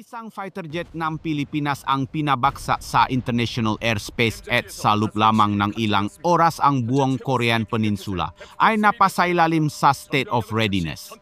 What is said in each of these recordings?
Isang fighter jet ng Pilipinas ang pinabagsak sa international airspace at sa loob lamang ng ilang oras ang buong Korean Peninsula ay napasailalim sa state of readiness.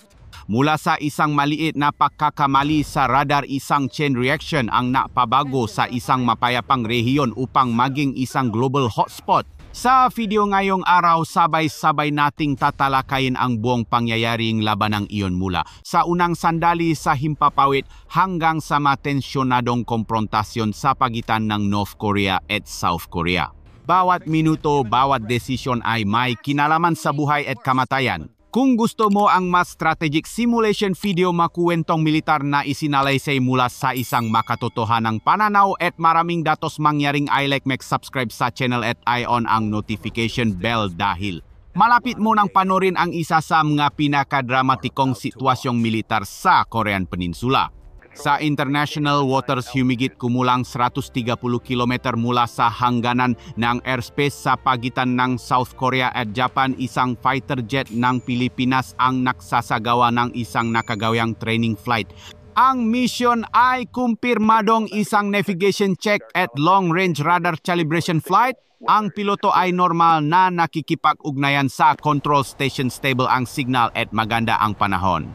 Mula sa isang maliit na pagkakamali sa radar, isang chain reaction ang napabago sa isang mapayapang rehiyon upang maging isang global hotspot. Sa video ngayong araw, sabay-sabay nating tatalakayin ang buong pangyayaring labanang iyon mula sa unang sandali sa himpapawid hanggang sa matensyonadong komprontasyon sa pagitan ng North Korea at South Korea. Bawat minuto, bawat desisyon ay may kinalaman sa buhay at kamatayan. Kung gusto mo ang mas strategic simulation video makuwentong militar na isinalaysay mula sa isang makatotohanang pananaw at maraming datos mangyaring, i-like, mag-subscribe sa channel at i-on ang notification bell dahil malapit mo nang panorin ang isa sa mga pinakadramatikong sitwasyong militar sa Korean Peninsula. Sa international waters, humigit kumulang 130 km mula sa hangganan ng airspace sa pagitan ng South Korea at Japan, isang fighter jet ng Pilipinas ang nagsasagawa ng isang nakagawang training flight. Ang mission ay kumpirmadong isang navigation check at long-range radar calibration flight. Ang piloto ay normal na nakikipag-ugnayan sa control station, stable ang signal at maganda ang panahon.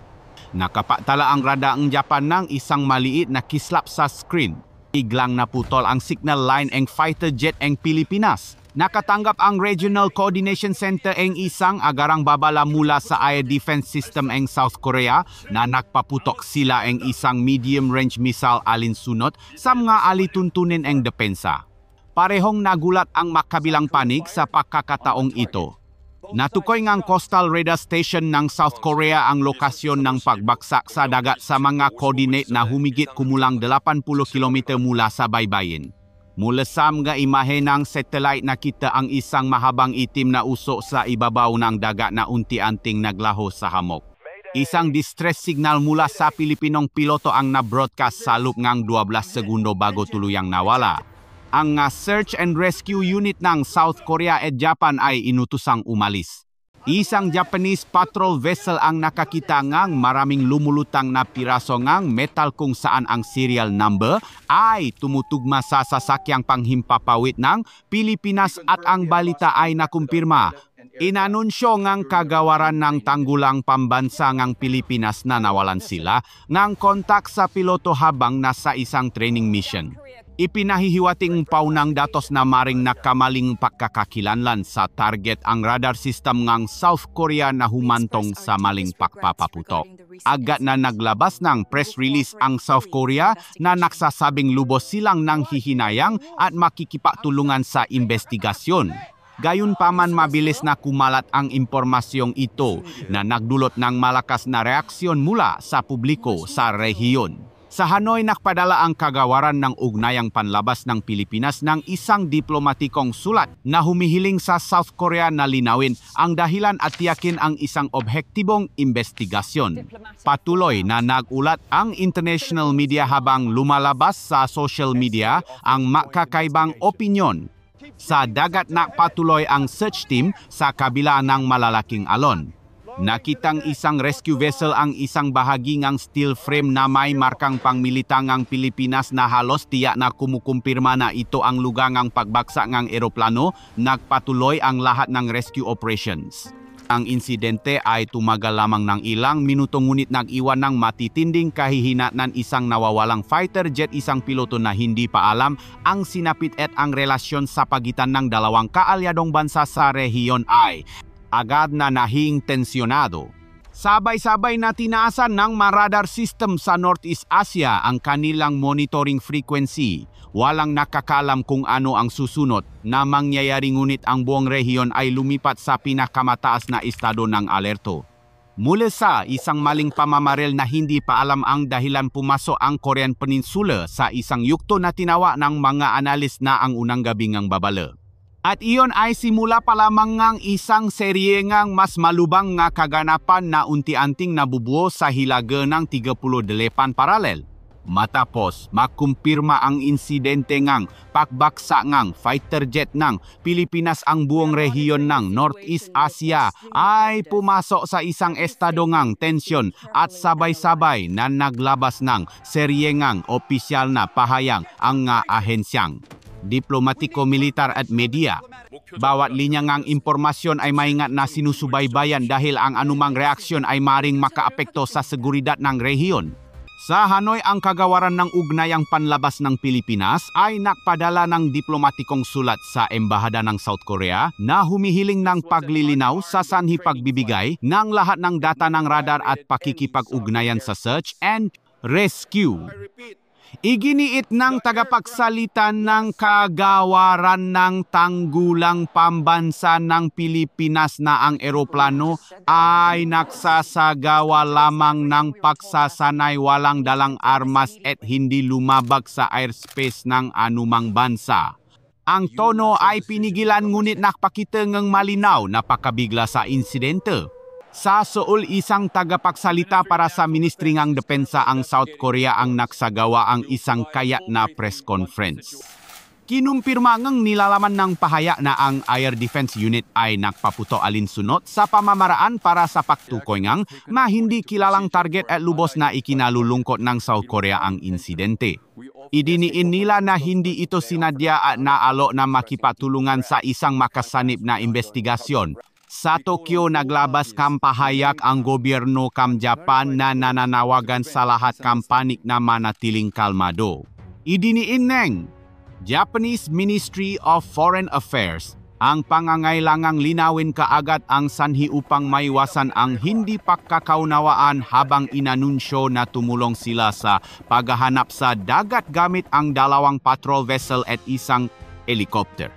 Nakapatala ang radar ng Japan ng isang maliit na kislap sa screen. Biglang naputol ang signal line ng fighter jet ng Pilipinas. Nakatanggap ang Regional Coordination Center ng isang agarang babala mula sa Air Defense System ng South Korea na nagpaputok sila ng isang medium-range missile alinsunod sa mga alituntunin ng depensa. Parehong nagulat ang makabilang panig sa pagkakataong ito. Natukoy ngang Coastal Radar Station ng South Korea ang lokasyon ng pagbagsak sa dagat sa mga coordinate na humigit kumulang 80 km mula sa baybayin. Mula sa mga imahe ng satellite, nakita ang isang mahabang itim na usok sa ibabaw ng dagat na unti-anting naglaho sa hamog. Isang distress signal mula sa Pilipinong piloto ang na-broadcast sa loob ng 12 segundo bago tuluyang nawala. Ang search and rescue unit ng South Korea at Japan ay inutusang umalis. Isang Japanese patrol vessel ang nakakita ngang maraming lumulutang na piraso ngang metal kung saan ang serial number ay tumutugma sa sasakyang panghimpapawid ng Pilipinas at ang balita ay nakumpirma. Inanunsyo ngang kagawaran ng tanggulang pambansa ngang Pilipinas na nawalan sila ngang kontak sa piloto habang nasa isang training mission. Ipinahihiwating paunang datos na maring nakamaling pagkakakilanlan sa target ang radar system ng South Korea na humantong sa maling pagpapaputok. Agad na naglabas ng press release ang South Korea na nagsasabing lubos silang nang hihinayang at makikipagtulungan sa investigasyon. Gayunpaman, mabilis na kumalat ang impormasyong ito na nagdulot ng malakas na reaksyon mula sa publiko sa rehiyon. Sa Hanoi, nakpadala ang kagawaran ng ugnayang panlabas ng Pilipinas ng isang diplomatikong sulat na humihiling sa South Korea na linawin ang dahilan at tiyakin ang isang objektibong investigasyon. Patuloy na nagulat ang international media habang lumalabas sa social media ang makakaibang opinyon. Sa dagat, nakpatuloy ang search team sa kabila ng malalaking alon. Nakitang isang rescue vessel ang isang bahagi ng steel frame na may markang pangmilitangang Pilipinas na halos tiyak na kumukumpirma na ito ang lugar ng pagbagsak ng eroplano. Nagpatuloy ang lahat ng rescue operations. Ang insidente ay tumagal lamang ng ilang minuto ngunit nag-iwan ng matitinding kahihinatnan. Isang nawawalang fighter jet, isang piloto na hindi pa alam ang sinapit at ang relasyon sa pagitan ng dalawang kaalyadong bansa sa rehiyon ay agad na nahing tensyonado. Sabay-sabay na tinaasan ng radar system sa Northeast Asia ang kanilang monitoring frequency. Walang nakakalam kung ano ang susunod na mangyayari ngunit ang buong rehiyon ay lumipat sa pinakamataas na estado ng alerto. Mula sa isang maling pamamaril na hindi pa alam ang dahilan, pumasok ang Korean Peninsula sa isang yugto na tinawa ng mga analis na ang unang gabi ng babala. At iyon ay simula pa lamang ng isang serye ngang mas malubang nga kaganapan na unti-anting nabubuo sa hilaga ng 38 paralel. Matapos makumpirma ang insidente ngang pagbaksa ngang fighter jet ng Pilipinas ang buong rehiyon ng Northeast Asia ay pumasok sa isang estado ngang tensyon at sabay-sabay na naglabas ng serye ngang opisyal na pahayag ang nga ahensyang diplomatiko, militar at media. Bawat linya ngang impormasyon ay maingat na sinusubaybayan dahil ang anumang reaksyon ay maring makaapekto sa seguridad ng rehiyon. Sa Hanoi, ang kagawaran ng ugnayang panlabas ng Pilipinas ay nakpadala ng diplomatikong sulat sa Embahada ng South Korea na humihiling ng paglilinaw sa sanhi pagbibigay ng lahat ng data ng radar at pakikipag-ugnayan sa search and rescue. Iginiit ng tagapagsalita ng kagawaran ng tanggulang pambansa ng Pilipinas na ang eroplano ay nagsasagawa lamang ng pagsasanay walang dalang armas at hindi lumabag sa airspace ng anumang bansa. Ang tono ay pinigilan ngunit nakpakita ng malinaw na pakabigla sa insidente. Sa Seoul, isang tagapagsalita para sa Ministry ng Depensa ang South Korea ang nagsagawa ang isang kayat na press conference. Kinumpirma ngang nilalaman ng pahayag na ang Air Defense Unit ay nagpaputo alinsunod sa pamamaraan para sa pagtukoy ngang hindi kilalang target at lubos na ikinalulungkot ng South Korea ang insidente. Idiniin nila na hindi ito sinadya at naalok na makipatulungan sa isang makasanib na investigasyon. Sa Tokyo, naglabas ng pahayag ang gobyerno ng Japan na nananawagan sa lahat ng panik na manatiling kalmado. Idiniin ng Japanese Ministry of Foreign Affairs ang pangangailangang linawin kaagad ang sanhi upang maiwasan ang hindi pagkakaunawaan habang inanunsyo na tumulong sila sa paghahanap sa dagat gamit ang 2 patrol vessel at isang helicopter.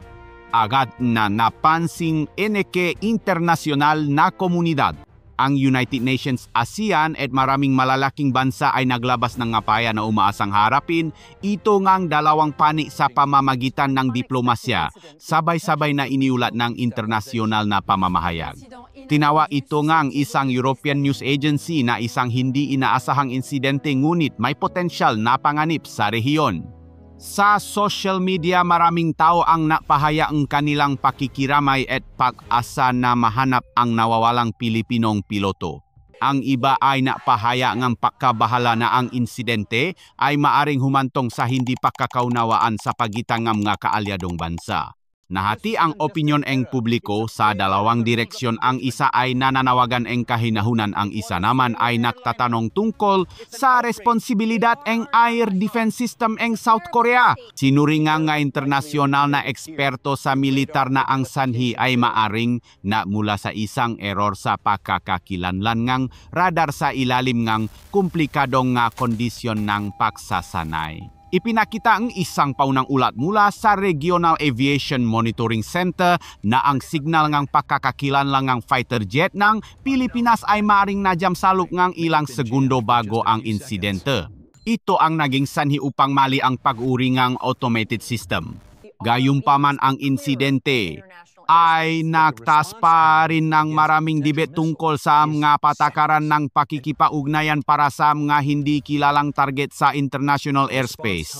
Agad na napansing NK internasyonal na komunidad. Ang United Nations, ASEAN at maraming malalaking bansa ay naglabas ng ngapaya na umaasang harapin ito ngang 2 panik sa pamamagitan ng diplomasya, sabay-sabay na iniulat ng internasyonal na pamamahayag. Tinawa ito ngang isang European News Agency na isang hindi inaasahang insidente ngunit may potensyal na panganib sa rehiyon. Sa social media, maraming tao ang napahaya ang kanilang pakikiramay at pag-asa na mahanap ang nawawalang Pilipinong piloto. Ang iba ay napahaya ng pagkabahala na ang insidente ay maaring humantong sa hindi pagkakaunawaan sa pagitan ng mga kaalyadong bansa. Nahati ang opinyon ng publiko sa 2 direksyon. Ang isa ay nananawagan ng kahinahunan, ang isa naman ay nagtatanong tungkol sa responsibilidad ng air defense system ng South Korea. Sinuringan nga internasyonal na eksperto sa militar na ang sanhi ay maaring na mula sa isang error sa pagkakakilanlan ngang radar sa ilalim ngang komplikadong nga kondisyon ng pagsasanay. Ipinakita ang isang paunang ulat mula sa Regional Aviation Monitoring Center na ang signal ngang pagkakakilanlan ngang fighter jet ng Pilipinas ay maring najam salok ngang ilang segundo bago ang insidente. Ito ang naging sanhi upang mali ang pag-uri ngang automated system. Gayunpaman ang insidente ay nagtaas pa rin ng maraming debate tungkol sa mga patakaran ng pakikipag-ugnayan para sa mga hindi kilalang target sa international airspace.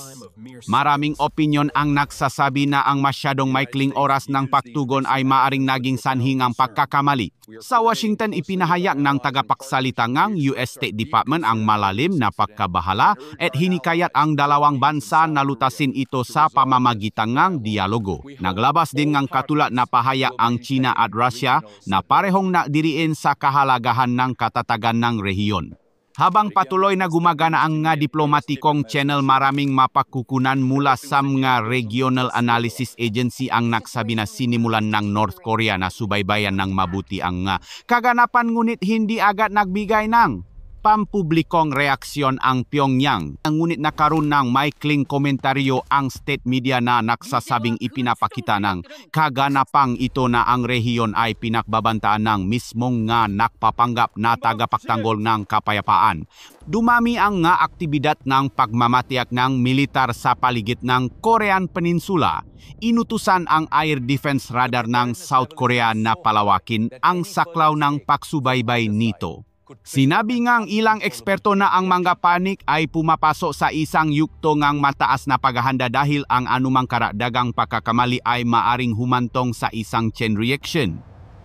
Maraming opinyon ang nagsasabi na ang masyadong maikling oras ng pagtugon ay maaring naging sanhi ng pagkakamali. Sa Washington, ipinahayag ng tagapagsalita ng US State Department ang malalim na pagkabahala at hinikayat ang 2 bansa na lutasin ito sa pamamagitan ng dialogo. Naglabas din ng katulad na pahayag ang China at Russia na parehong nadiriin sa kahalagahan ng katatagan ng rehiyon. Habang patuloy na gumagana ang nga diplomatikong channel, maraming mapagkukunan mula sa mga Regional Analysis Agency ang nagsabi na sinimulan ng North Korea na subaybayan ng mabuti ang nga kaganapan ngunit hindi agad nagbigay ng pampublikong reaksyon ang Pyongyang. Ngunit nakaroon ng maikling komentaryo ang state media na nagsasabing ipinapakita ng kaganapang ito na ang rehiyon ay pinakbabantaan ng mismong nga nakpapanggap na tagapagtanggol ng kapayapaan. Dumami ang nga aktibidad ng pagmamatiyak ng militar sa paligid ng Korean Peninsula. Inutusan ang air defense radar ng South Korea na palawakin ang saklaw ng pagsubaybay nito. Sinabi ngang ilang eksperto na ang mga panik ay pumapasok sa isang yugto ngang mataas na paghahanda dahil ang anumang karagdagang pagkakamali ay maaring humantong sa isang chain reaction.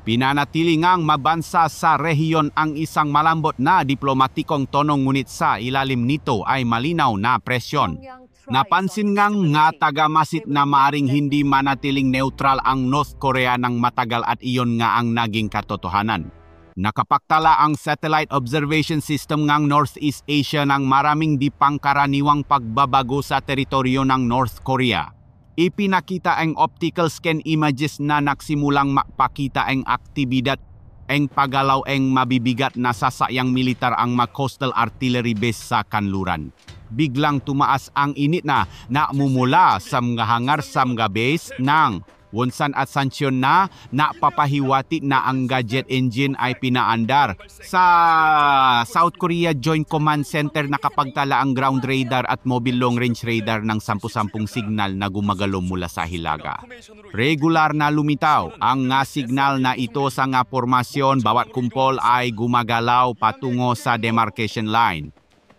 Pinanatili ngang mabansa sa rehiyon ang isang malambot na diplomatikong tono ngunit sa ilalim nito ay malinaw na presyon. Napansin ngang taga-masit na maaring hindi manatiling neutral ang North Korea ng matagal at iyon nga ang naging katotohanan. Nakapaktala ang Satellite Observation System ngang Northeast Asia ng maraming di pangkaraniwang pagbabago sa teritoryo ng North Korea. Ipinakita ang optical scan images na nagsimulang makpakita ang aktibidad ang paggalaw ang mabibigat na sasakyang militar ang coastal artillery base sa kanluran. Biglang tumaas ang init na namumula sa mga hangar sa mga base ng Wonsan at Sancheon na napapahiwati na ang gadget engine ay pinaandar. Sa South Korea Joint Command Center nakapagtala ang ground radar at mobile long-range radar ng 10-10 signal na gumagalo mula sa hilaga. Regular na lumitaw ang signal na ito sa formasyon bawat kumpol ay gumagalaw patungo sa demarcation line.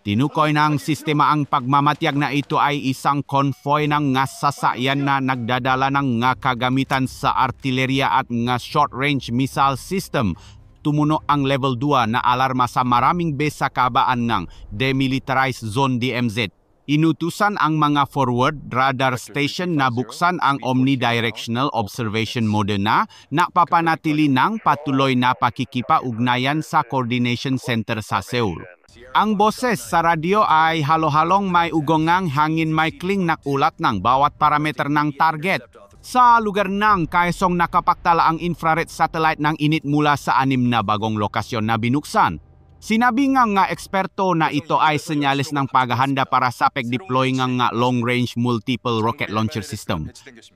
Tinukoy ng sistema ang pagmamatiyag na ito ay isang convoy ng sasakyan na nagdadala ng kagamitan sa artillerya at short-range missile system. Tumuno ang level 2 na alarma sa maraming base sa kabaan ng Demilitarized Zone DMZ. Inutusan ang mga forward radar station na buksan ang omnidirectional observation mode na napapanatili ng patuloy na pakikipag-ugnayan sa coordination center sa Seoul. Ang boses sa radyo ay halo-halong may ugongang hangin may kling na ulat ng bawat parameter ng target. Sa lugar ng Kaesong nakapaktala ang infrared satellite ng init mula sa 6 na bagong lokasyon na binuksan. Sinabi nga eksperto na ito ay senyales ng paghahanda para sa pag-deploy ng long-range multiple rocket launcher system.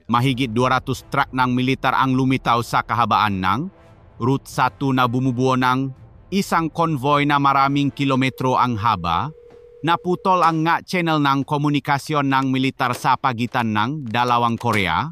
Mahigit 200 truck ng militar ang lumitaw sa kahabaan ng Route 1 na bumubuo ng isang convoy na maraming kilometro ang haba. Naputol ang channel ng komunikasyon ng militar sa pagitan ng dalawang Korea.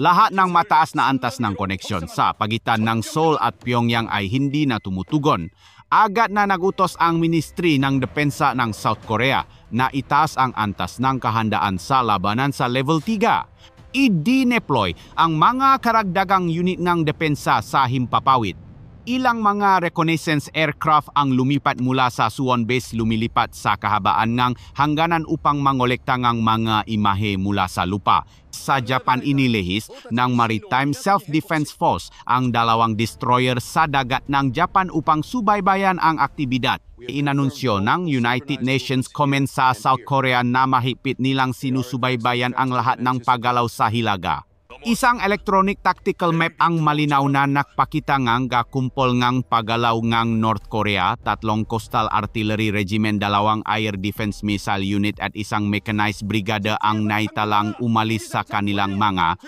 Lahat ng mataas na antas ng koneksyon sa pagitan ng Seoul at Pyongyang ay hindi na tumutugon. Agad na nagutos ang Ministry ng Depensa ng South Korea na itaas ang antas ng kahandaan sa labanan sa level 3. I-deploy ang mga karagdagang unit ng depensa sa himpapawid. Ilang mga reconnaissance aircraft ang lumipat mula sa Suwon Base lumilipat sa kahabaan ng hangganan upang mangolekta ng mga imahe mula sa lupa. Sa Japan inilihis ng Maritime Self-Defense Force ang 2 destroyer sa dagat ng Japan upang subaybayan ang aktibidad. Inanunsyo ng United Nations Comment sa South Korea na mahigpit nilang sinusubaybayan ang lahat ng paggalaw sa hilaga. Isang electronic tactical map ang malinaw na nakpakita ngang kumpol ngang paggalaw ngang North Korea, 3 coastal artillery regiment, 2 air defense missile unit at isang mechanized brigada ang naitalang umalis sa kanilang mga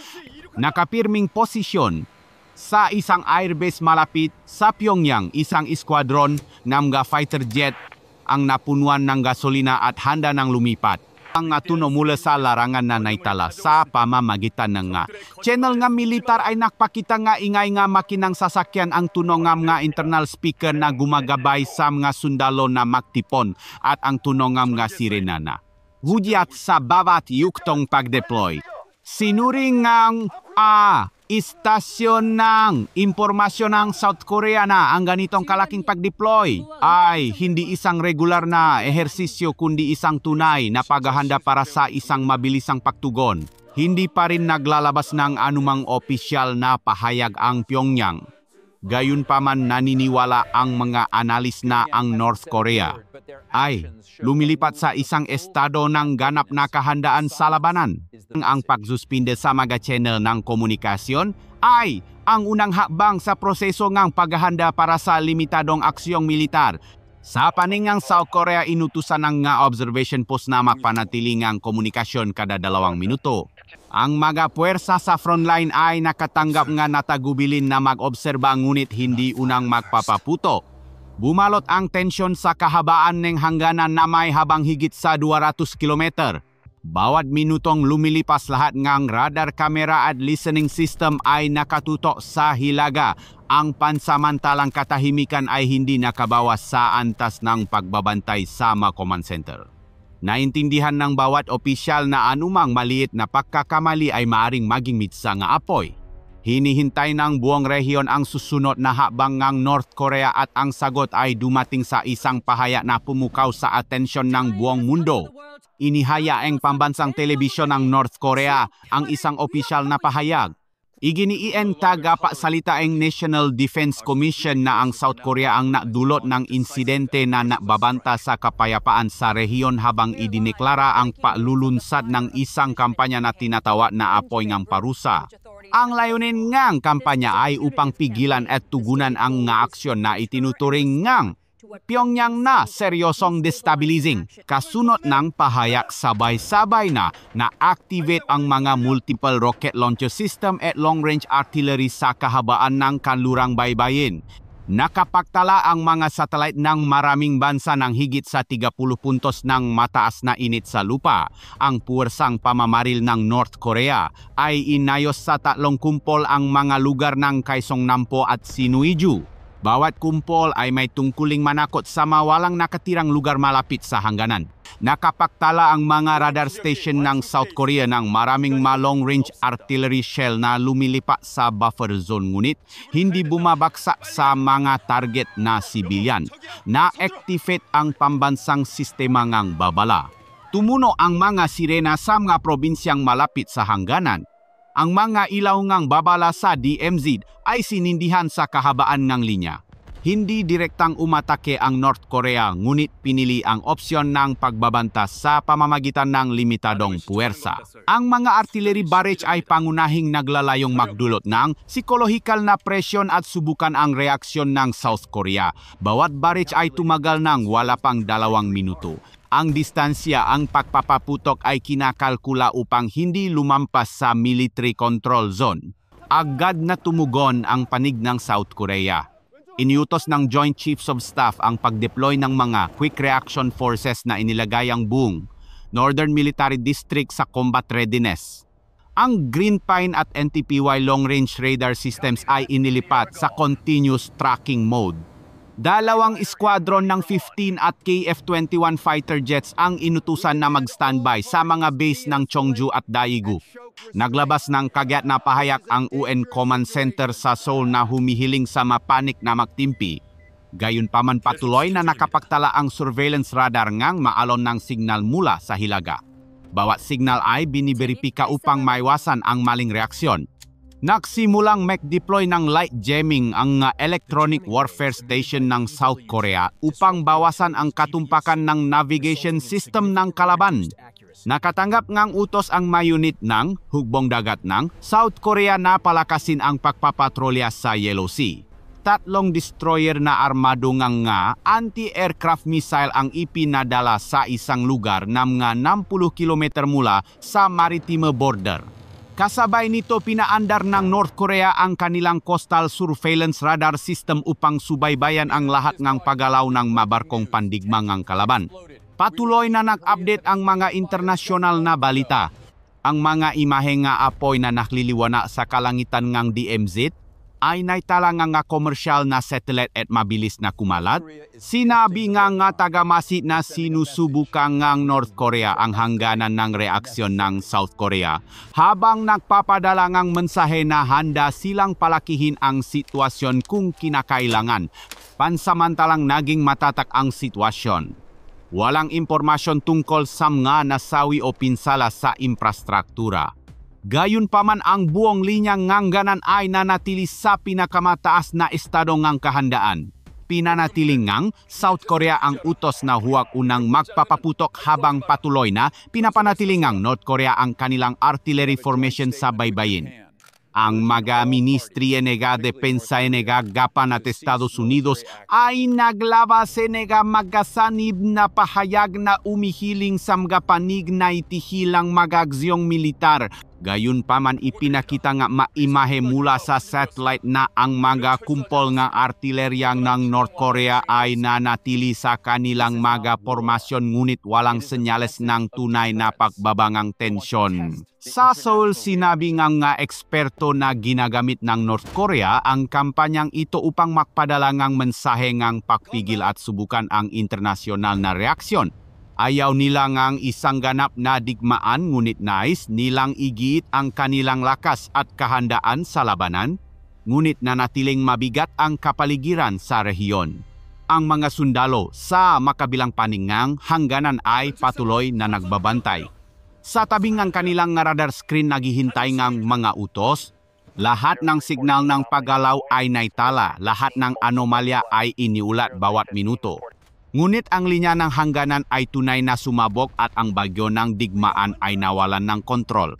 nakapirming posisyon. Sa isang airbase malapit sa Pyongyang, isang squadron ng fighter jet ang napunuan ng gasolina at handa ng lumipat. Ang tuno mula sa larangan na naitala sa pamamagitan ng channel nga militar ay nakpakita nga ingay nga makinang sasakyan ang tuno nga internal speaker na gumagabay sa mga sundalo na magtipon at ang tuno nga sirena na hudyat sa bawat yuktong pag-deploy. Sinuring ngang istasyon ng impormasyon ng South Korea na ang ganitong kalaking pag-deploy ay hindi isang regular na ehersisyo kundi isang tunay na paghahanda para sa isang mabilisang pagtugon. Hindi pa rin naglalabas ng anumang opisyal na pahayag ang Pyongyang. Gayunpaman naniniwala ang mga analis na ang North Korea ay lumilipat sa isang estado ng ganap na kahandaan sa labanan. Ang pagsuspinde sa mga channel ng komunikasyon ay ang unang hakbang sa proseso ng paghahanda para sa limitadong aksyong militar. Sa paningang South Korea, inutusan ng observation post na magpanatili ng komunikasyon kada 2 minuto. Ang mga puwersa sa frontline ay nakatanggap nga natagubilin na mag-obserba ngunit hindi unang magpapaputo. Bumalot ang tensyon sa kahabaan ng hangganan na may habang higit sa 200 kilometer. Bawat minutong lumilipas lahat ngang radar kamera at listening system ay nakatutok sa Hilaga. Ang pansamantalang katahimikan ay hindi nakabawas sa antas ng pagbabantay sa command center. Naintindihan ng bawat opisyal na anumang maliit na pagkakamali ay maaring maging mitsa nga apoy. Hinihintay ng buong rehiyon ang susunod na hakbang ng North Korea at ang sagot ay dumating sa isang pahayag na pumukaw sa atensyon ng buong mundo. Inihaya ang pambansang telebisyon ng North Korea ang isang opisyal na pahayag. Iginiin tagapagsalita ang National Defense Commission na ang South Korea ang nakdulot ng insidente na nakbabanta sa kapayapaan sa rehiyon habang idineklara ang paglulunsad ng isang kampanya na tinatawag na apoy ng parusa. Ang layunin ngang kampanya ay upang pigilan at tugunan ang nga aksyon na itinuturing ngang Pyongyang na seryosong destabilizing. Kasunod ng pahayag sabay-sabay na na-activate ang mga multiple rocket launcher system at long-range artillery sa kahabaan ng kanlurang baybayin. Nakapagtala ang mga satellite ng maraming bansa ng higit sa 30 puntos ng mataas na init sa lupa. Ang puwersang pamamaril ng North Korea ay inayos sa 3 kumpol ang mga lugar ng Kaesongnam-po at Sinuiju. Bawat kumpol ay may tungkuling manakot sa mawalang nakatirang lugar malapit sa hangganan. Nakapagtala ang mga radar station ng South Korea ng maraming long-range artillery shell na lumilipat sa buffer zone ngunit hindi bumabagsak sa mga target na sibilyan. Na-activate ang pambansang sistema ngang babala. Tumuno ang mga sirena sa mga probinsyang malapit sa hangganan. Ang mga ilaw ngang babala sa DMZ ay sinindihan sa kahabaan ng linya. Hindi direktang umatake ang North Korea ngunit pinili ang opsyon ng pagbabanta sa pamamagitan ng limitadong puwersa. Ang mga artillery barrage ay pangunahing naglalayong magdulot ng psikolohikal na presyon at subukan ang reaksyon ng South Korea. Bawat barrage ay tumagal ng wala pang 2 minuto. Ang distansya ang pagpapaputok ay kinakalkula upang hindi lumampas sa military control zone. Agad na tumugon ang panig ng South Korea. Iniutos ng Joint Chiefs of Staff ang pagdeploy ng mga Quick Reaction Forces na inilagay ang buong Northern Military District sa combat readiness. Ang Green Pine at NTPY long-range radar systems ay inilipat sa continuous tracking mode. 2 squadron ng 15 at KF-21 fighter jets ang inutusan na mag-standby sa mga base ng Cheongju at Daegu. Naglabas ng kagyat na pahayag ang UN Command Center sa Seoul na humihiling sa mapanik na magtimpi. Gayunpaman patuloy na nakapagtala ang surveillance radar ngang maalon ng signal mula sa Hilaga. Bawat signal ay biniberipika upang maiwasan ang maling reaksyon. Nagsimulang deploy ng light jamming ang electronic warfare station ng South Korea upang bawasan ang katumpakan ng navigation system ng kalaban. Nakatanggap ngang utos ang mga unit ng hugbong dagat ng South Korea na palakasin ang pagpapatrolya sa Yellow Sea. 3 destroyer na armado ngang anti-aircraft missile ang ipinadala sa isang lugar na mga 60 km mula sa maritime border. Kasabay nito pinaandar ng North Korea ang kanilang coastal surveillance radar system upang subaybayan ang lahat ng paggalaw ng mabarkong pandigma ng kalaban. Patuloy na nag-update ang mga internasyonal na balita. Ang mga imahe nga apoy na nakliliwana sa kalangitan ng DMZ ay naitala nga komersyal na satellite at mabilis na kumalat. Sinabi nga tagamasid na sinusubukan ng North Korea ang hangganan ng reaksyon ng South Korea habang nagpapadala ng mensahe na handa silang palakihin ang sitwasyon kung kinakailangan. Pansamantalang naging matatak ang sitwasyon. Walang impormasyon tungkol sa mga nasawi o pinsala sa infrastruktura. Gayunpaman ang buong linyang ngangganan ay nanatili sa pinakamataas na estado ngang kahandaan. Pinanatiling ngang South Korea ang utos na huwag unang magpapaputok habang patuloy na pinapanatiling ngang North Korea ang kanilang artillery formation sa baybayin. Ang mga ministri enega depensa enega gapan at Estados Unidos ay naglabas enega magasanib na pahayag na umihiling sa mga panig na itihilang magagsyong militar. Gayunpaman ipinakita nga maimahe mula sa satellite na ang mga kumpol nga artileryang ng North Korea ay nanatili sa kanilang mga formasyon ngunit walang senyales ng tunay na pagbabangang tensyon. Sa Seoul, sinabi nga eksperto na ginagamit ng North Korea ang kampanyang ito upang makpadala ngang mensahe ngang pagpigil at subukan ang internasyonal na reaksyon. Ayaw nila ngang isang ganap na digmaan ngunit nais nilang igiit ang kanilang lakas at kahandaan sa labanan, ngunit nanatiling mabigat ang kapaligiran sa rehiyon. Ang mga sundalo sa makabilang paningang hangganan ay patuloy na nagbabantay. Sa tabi ng kanilang radar screen naghihintay ngang mga utos, lahat ng signal ng paggalaw ay naitala, lahat ng anomalya ay iniulat bawat minuto. Ngunit ang linya ng hangganan ay tunay na sumabog at ang bagyo ng digmaan ay nawalan ng kontrol.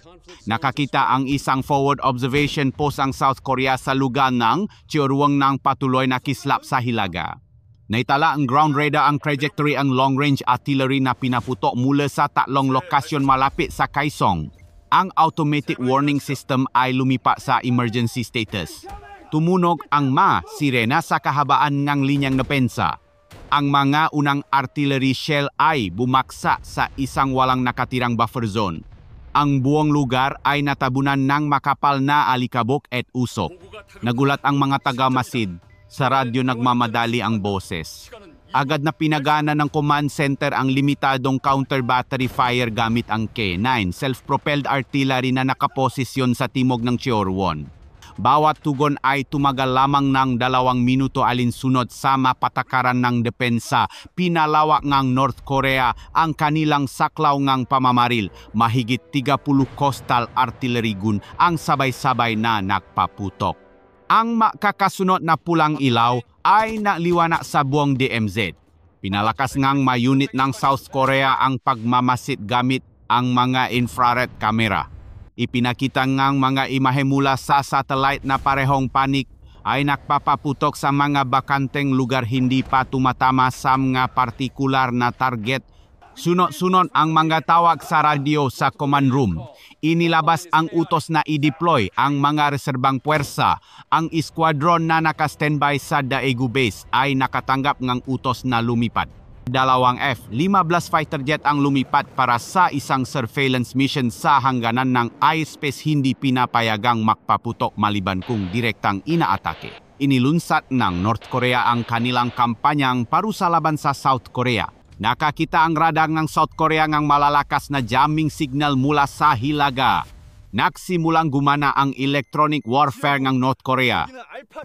Nakakita ang isang forward observation post ang South Korea sa lugar ng Cheorwon ng patuloy na kislap sa hilaga. Naitala ang ground radar ang trajectory ang long-range artillery na pinaputok mula sa tatlong lokasyon malapit sa Kaesong. Ang automatic warning system ay lumipat sa emergency status. Tumunog ang sirena sa kahabaan ng linyang depensa. Ang mga unang artillery shell ay bumaksa sa isang walang nakatirang buffer zone. Ang buong lugar ay natabunan ng makapal na alikabok at usok. Nagulat ang mga taga-masid. Sa radyo nagmamadali ang boses. Agad na pinagana ng command center ang limitadong counter-battery fire gamit ang K9 self-propelled artillery na nakaposisyon sa timog ng Cheorwon. Bawat tugon ay tumagal lamang ng 2 minuto alinsunod sa mapatakaran ng depensa. Pinalawak ng North Korea ang kanilang saklaw ng pamamaril. Mahigit 30 coastal artillery gun ang sabay-sabay na nagpaputok. Ang makakasunod na pulang ilaw ay naliwanag sa buong DMZ. Pinalakas ngang unit ng South Korea ang pagmamasid gamit ang mga infrared camera. Ipinakita ngang mga imahe mula sa satellite na parehong panik ay nagpapaputok sa mga bakanteng lugar hindi pa tumatama sa mga partikular na target. Sunod-sunod ang mga tawag sa radyo sa command room. Inilabas ang utos na i-deploy ang mga reserbang puwersa. Ang squadron na naka-standby sa Daegu Base ay nakatanggap ng utos na lumipat. 2 F-15 fighter jet ang lumipat para sa isang surveillance mission sa hangganan ng airspace hindi pinapayagang makpaputok maliban kung direktang inaatake. Inilunsad ng North Korea ang kanilang kampanyang parusa laban sa South Korea. Nakakita ang radar ng South Korea ng malalakas na jamming signal mula sa hilaga. Nagsimulang gumana ang electronic warfare ng North Korea.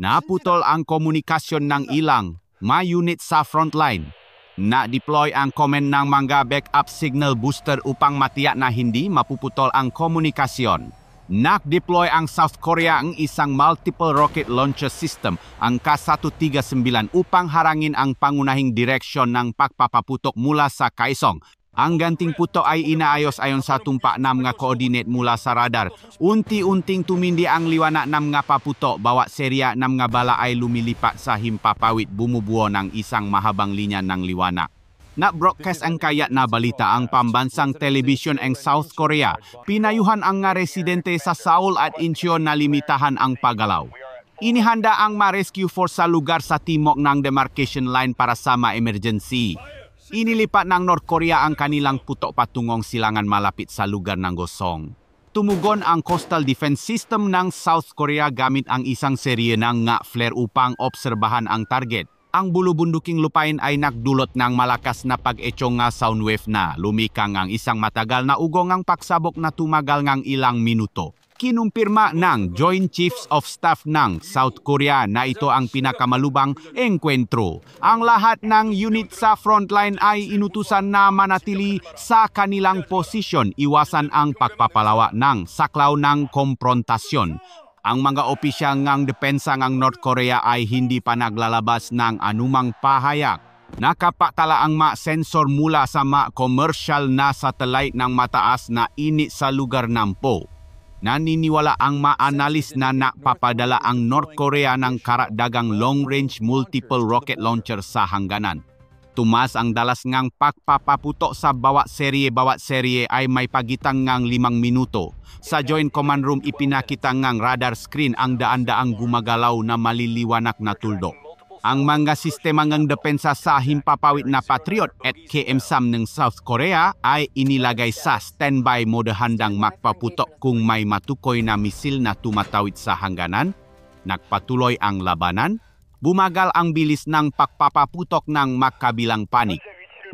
Naputol ang komunikasyon ng ilang unit sa frontline. Na-deploy ang command ng mga backup signal booster upang matiyak na hindi mapuputol ang komunikasyon. Nag-deploy ang South Korea ang isang multiple rocket launcher system, ang K-139 upang harangin ang pangunahing direksyon ng pagpapaputok mula sa Kaesong. Ang ganting putok ay inaayos ayon sa tumpak na mga coordinate mula sa radar. Unti-unting tumindi ang liwanag ng mga paputok, bawat serya ng mga bala ay lumilipat sa himpapawid bumubuo ng isang mahabang linya ng liwanag. Na-broadcast ang kayat na balita ang pambansang television ng South Korea. Pinayuhan ang nga residente sa Seoul at Incheon na limitahan ang paggalaw. Inihanda ang ma-rescue force sa lugar sa timok ng demarcation line para sa ma-emergency. Inilipat ng North Korea ang kanilang putok patungong silangan malapit sa lugar ng Gosong. Tumugon ang Coastal Defense System ng South Korea gamit ang isang serye ng flare upang obserbahan ang target. Ang bulubunduking lupain ay nagdulot ng malakas na pag-echo nga sound wave na lumikang ang isang matagal na ugong ang pagsabok na tumagal ng ilang minuto. Kinumpirma ng Joint Chiefs of Staff ng South Korea na ito ang pinakamalubang engkwentro. Ang lahat ng unit sa frontline ay inutusan na manatili sa kanilang posisyon, iwasan ang pagpapalawa ng saklaw ng komprontasyon. Ang mga opisyal ng depensa ng North Korea ay hindi pa naglalabas ng anumang pahayag. Nakapatala ang sensor mula sa commercial na satellite ng mataas na init sa lugar ng Po. Naniniwala ang ma-analis na napapadala ang North Korea ng karagdagang long-range multiple rocket launcher sa hangganan. Tumas ang dalas ngang pagpapaputok sa bawat serye ay may pagitan ngang 5 minuto. Sa Joint Command Room ipinakita ngang radar screen ang daan-daang gumagalaw na maliliwanag na tuldok. Ang mga sistema ngang depensa sa himpapawid na Patriot at KM-SAM ng South Korea ay inilagay sa standby mode handang magpaputok kung may matukoy na misil na tumatawid sa hangganan. Nagpatuloy ang labanan. Bumagal ang bilis ng pagpapaputok ng magkabilang panig.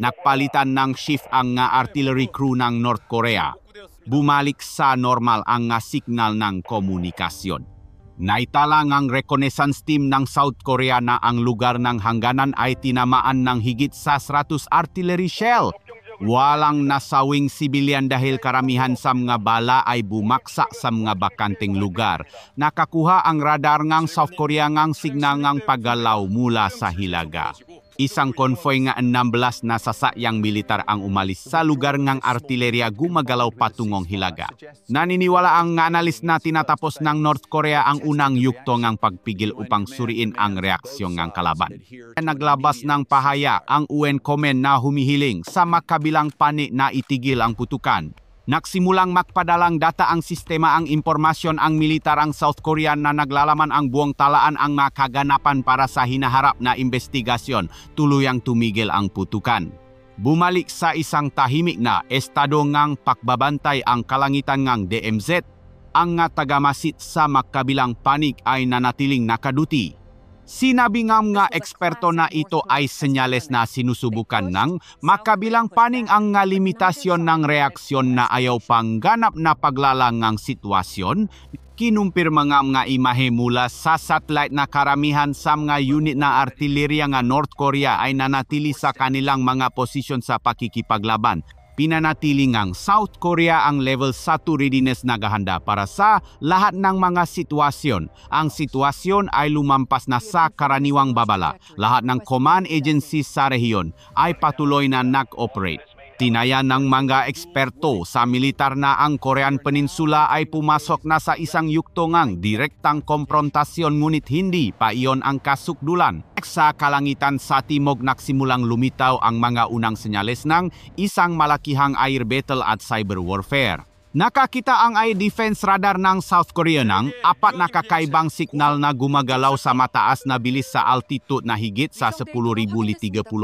Nagpalitan ng shift ang artillery crew ng North Korea. Bumalik sa normal ang signal ng komunikasyon. Naitala ang reconnaissance team ng South Korea na ang lugar ng hangganan ay tinamaan ng higit sa 100 artillery shell. Walang nasawing sibilyan dahil karamihan sa mga bala ay bumaksa sa mga bakanteng lugar. Nakakuha ang radar ng South Korea ng signal ng paggalaw mula sa hilaga. Isang konvoy nga 16 na sasakyang militar ang umalis sa lugar ng artilerya gumagalaw patungong hilaga. Naniniwala ang analis na tinatapos ng North Korea ang unang yugto ng pagpigil upang suriin ang reaksyon ng kalaban. Naglabas ng pahaya ang UN Command na humihiling sa magkabilang panig na itigil ang putukan. Nagsimulang magpadalang data ang sistema ang impormasyon ang militar ang South Korea na naglalaman ang buong talaan ang makaganapan para sa hinaharap na investigasyon, tuluyang tumigil ang putukan. Bumalik sa isang tahimik na estado ngang pagbabantay ang kalangitan ngang DMZ, ang tagamasit sa magkabilang panig ay nanatiling nakaduti. Sinabi nga eksperto na ito ay senyales na sinusubukan ng makabilang panig ang limitasyon ng reaksyon na ayaw pang ganap na paglalang ng sitwasyon. Kinumpirma nga imahe mula sa satellite na karamihan sa mga unit na artilerya nga North Korea ay nanatili sa kanilang mga posisyon sa pakikipaglaban. Pinanatili ngang South Korea ang level 1 readiness na gahanda para sa lahat ng mga sitwasyon. Ang sitwasyon ay lumampas na sa karaniwang babala. Lahat ng command agencies sa rehiyon ay patuloy na nag-operate. Tinaya ng mga eksperto sa militar na ang Korean Peninsula ay pumasok na sa isang yugto ngang direktang komprontasyon ngunit hindi pa iyon ang kasukdulan. Sa kalangitan sa timog nagsimulang lumitaw ang mga unang senyales ng isang malakihang air battle at cyber warfare. Nakakita ang air defense radar ng South Korea ng 4 na kakaibang signal na gumagalaw sa mataas na bilis sa altitude na higit sa 10,030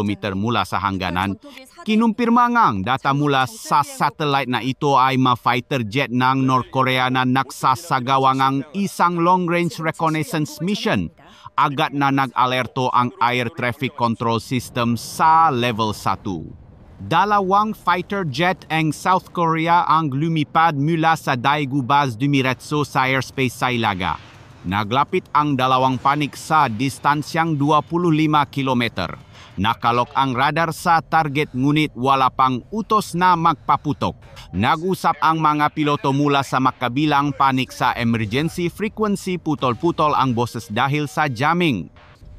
meter mula sa hangganan. Kinumpirma ngang data mula sa satellite na ito ay ma-fighter jet ng North Korea na nagsasagawa ng isang long-range reconnaissance mission. Agad na nag-alerto ang air traffic control system sa level 1. Dalawang fighter jet ang South Korea ang lumipad mula sa Daegu Base dumiretso sa airspace sa Ilaga. Naglapit ang dalawang panig sa distansyang 25 kilometer. Nakalok ang radar sa target ngunit wala pang utos na magpaputok. Nag-usap ang mga piloto mula sa magkabilang panig sa emergency frequency, putol-putol ang boses dahil sa jamming.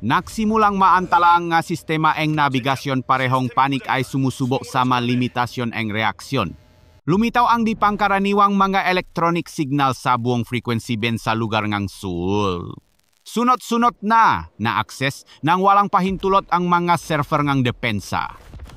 Nagsimulang maantala ang sistema ng nabigasyon, parehong panig ay sumusubok sa malimitasyon ng reaksyon. Lumitaw ang di pangkaraniwang mga electronic signal sa buong frequency band sa lugar ng Seoul. Sunod-sunod na access nang walang pahintulot ang mga server ng depensa.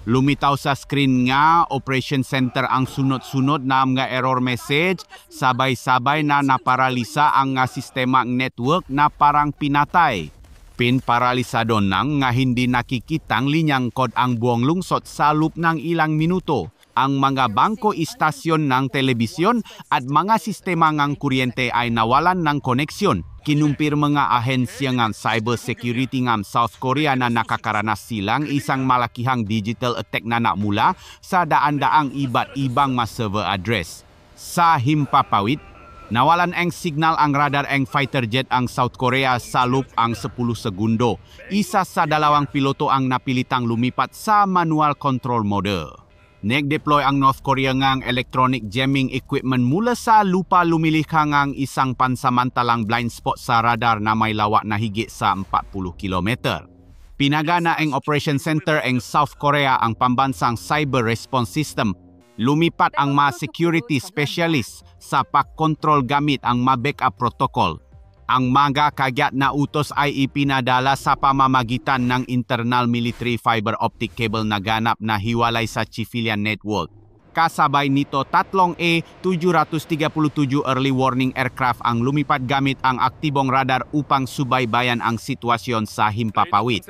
Lumitaw sa screen nga operation center ang sunod-sunod na mga error message, sabay-sabay na naparalisa ang sistema network na parang pinatay. Pinparalisado nang nga hindi nakikitang linyang kod ang buong lungsod sa loob ng ilang minuto. Ang mga bangko, istasyon ng telebisyon at mga sistema ng kuryente ay nawalan ng koneksyon. Kinumpirma nga ahensya ng cybersecurity ng South Korea na nakakaranas silang isang malakihang digital attack na namula sa daan-daang iba't ibang server address. Sa himpapawid, nawalan ang signal ang radar ang fighter jet ang South Korea sa loob ang 10 segundo. Isa sa dalawang piloto ang napilitang lumipat sa manual control mode. Nag-deploy ang North Korea ngang electronic jamming equipment mula sa lupa, lumilikha ngang isang pansamantalang blind spot sa radar na may lawak na higit sa 40 kilometer. Pinagana ang operation center ang South Korea ang pambansang cyber response system. Lumipat ang mga security specialist sa pag-control gamit ang mga backup protocol. Ang mga kagyat na utos ay ipinadala sa pamamagitan ng internal military fiber optic cable na ganap na hiwalay sa civilian network. Kasabay nito, tatlong A-737 early warning aircraft ang lumipad gamit ang aktibong radar upang subaybayan ang sitwasyon sa himpapawid.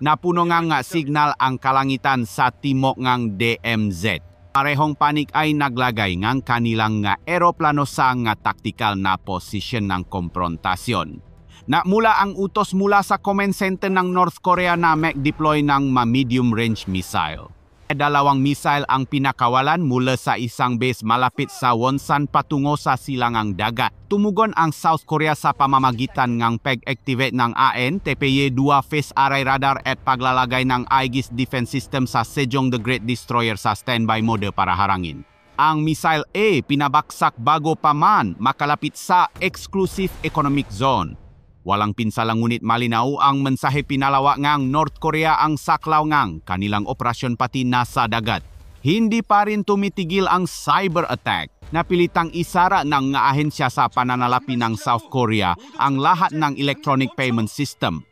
Napuno nga signal ang kalangitan sa timok ngang DMZ. Parehong panik ay naglagay ng kanilang nga eroplano sa nga taktikal na posisyon ng komprontasyon. Mula ang utos mula sa command center ng North Korea na mag-deploy ng medium range missile. Dalawang missile ang pinakawalan mula sa isang base malapit sa Wonsan patungo sa silangang dagat. Tumugon ang South Korea sa pamamagitan ng pag-activate ng AN-TPY-2 Phase Array Radar at paglalagay ng Aegis Defense System sa Sejong the Great Destroyer sa standby mode para harangin. Ang missile A pinabaksak bago pa man makalapit sa Exclusive Economic Zone. Walang pinsala ngunit malinaw ang mensahe pinalawa ngang North Korea ang saklaw ngang kanilang operasyon pati nasa dagat. Hindi pa rin tumitigil ang cyber attack. Napilitang isara ng nga ahensya sa pananalapi ng South Korea ang lahat ng electronic payment system.